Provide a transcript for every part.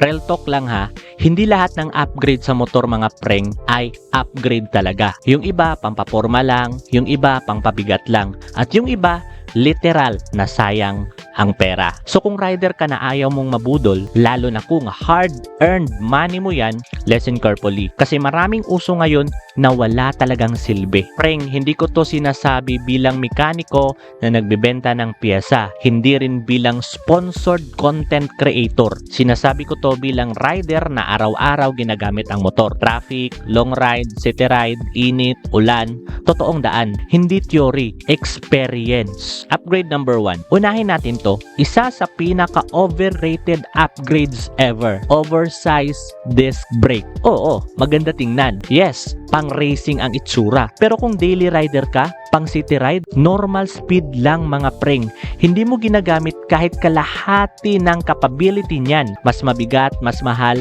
real talk lang ha, hindi lahat ng upgrade sa motor mga preng ay upgrade talaga. Yung iba pampaporma lang, yung iba pangpabigat lang, at yung iba literal na sayang ang pera. So kung rider ka na ayaw mong mabudol, lalo na kung hard-earned money mo yan, listen carefully. Kasi maraming uso ngayon na wala talagang silbi. Preng, hindi ko to sinasabi bilang mekaniko na nagbebenta ng piyesa. Hindi rin bilang sponsored content creator. Sinasabi ko to bilang rider na araw-araw ginagamit ang motor. Traffic, long ride, city ride, init, ulan, totoong daan. Hindi theory, experience. Upgrade number 1. Unahin natin to. Isa sa pinaka-overrated upgrades ever. Oversized disc brake. Oo, maganda tingnan. Yes, pang racing ang itsura. Pero kung daily rider ka, pang city ride, normal speed lang mga preng. Hindi mo ginagamit kahit kalahati ng capability niyan. Mas mabigat, mas mahal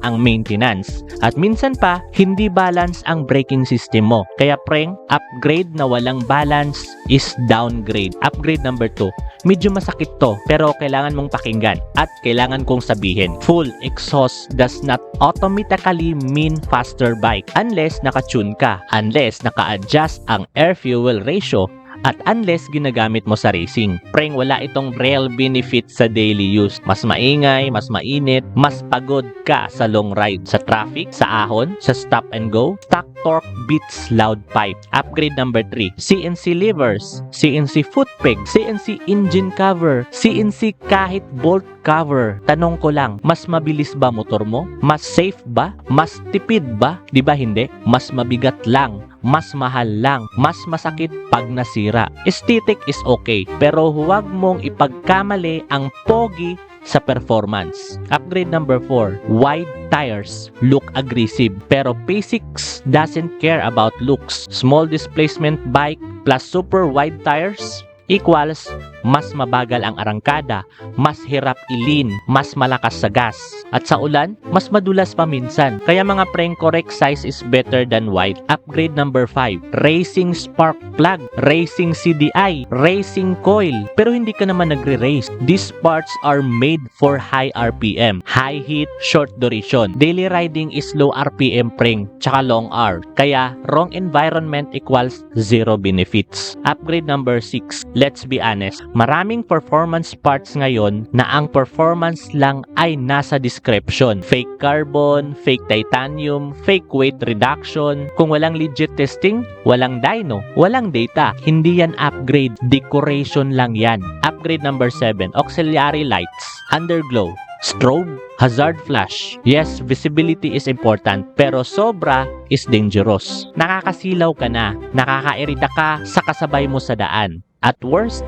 ang maintenance. At minsan pa, hindi balance ang braking system mo. Kaya preng, upgrade na walang balance is downgrade. Upgrade number 2. Medyo masakit to, pero kailangan mong pakinggan at kailangan kong sabihin. Full exhaust does not automatically mean faster bike unless naka-tune ka, unless naka-adjust ang air-fuel ratio, at unless ginagamit mo sa racing. Preng, wala itong real benefit sa daily use. Mas maingay, mas mainit, mas pagod ka sa long ride, sa traffic, sa ahon, sa stop and go. Stock torque beats loud pipe. Upgrade number 3. CNC levers, CNC foot peg, CNC engine cover, CNC kahit bolt cover. Tanong ko lang, mas mabilis ba motor mo? Mas safe ba? Mas tipid ba? Di ba hindi? Mas mabigat lang, mas mahal lang, mas masakit pag nasira. Aesthetic is okay, pero huwag mong ipagkamali ang pogi sa performance. Upgrade number 4. Wide tires. Look aggressive, pero basics doesn't care about looks. Small displacement bike plus super wide tires equals mas mabagal ang arangkada, mas hirap ilin, mas malakas sa gas. At sa ulan, mas madulas pa minsan. Kaya mga preng, correct size is better than wide. Upgrade number 5. Racing spark plug, racing CDI, racing coil. Pero hindi ka naman nagre-race. These parts are made for high RPM, high heat, short duration. Daily riding is low RPM preng, tsaka long hour. Kaya wrong environment equals zero benefits. Upgrade number 6. Let's be honest, maraming performance parts ngayon na ang performance lang ay nasa description. Fake carbon, fake titanium, fake weight reduction. Kung walang legit testing, walang dyno, walang data. Hindi yan upgrade, decoration lang yan. Upgrade number 7, auxiliary lights, underglow, strobe, hazard flash. Yes, visibility is important, pero sobra is dangerous. Nakakasilaw ka na, nakakairita ka sa kasabay mo sa daan. At worst,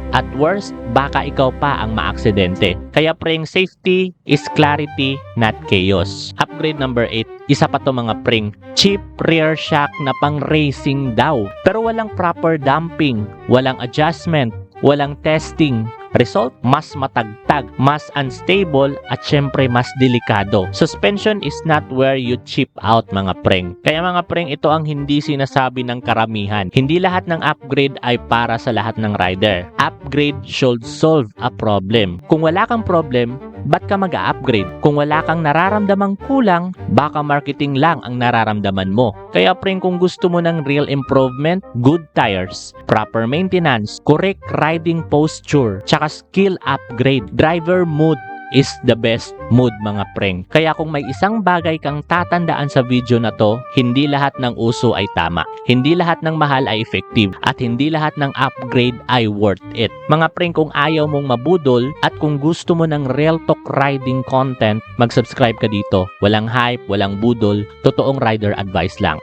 baka ikaw pa ang maaksidente. Kaya preng, safety is clarity, not chaos. Upgrade number 8. Isa pa to mga preng. Cheap rear shock na pang racing daw. Pero walang proper damping, walang adjustment, walang testing. Result, mas matagtag, mas unstable, at syempre mas delikado. Suspension is not where you cheap out mga preng. Kaya mga preng, ito ang hindi sinasabi ng karamihan. Hindi lahat ng upgrade ay para sa lahat ng rider. Upgrade should solve a problem. Kung wala kang problem, ba't ka mag-upgrade? Kung wala kang nararamdamang kulang, baka marketing lang ang nararamdaman mo. Kaya preng, kung gusto mo ng real improvement, good tires, proper maintenance, correct riding posture, tsaka skill upgrade, driver mood is the best mood mga preng. Kaya kung may isang bagay kang tatandaan sa video na to, hindi lahat ng uso ay tama. Hindi lahat ng mahal ay effective. At hindi lahat ng upgrade ay worth it. Mga preng, kung ayaw mong mabudol at kung gusto mo ng real talk riding content, mag-subscribe ka dito. Walang hype, walang budol, totoong rider advice lang.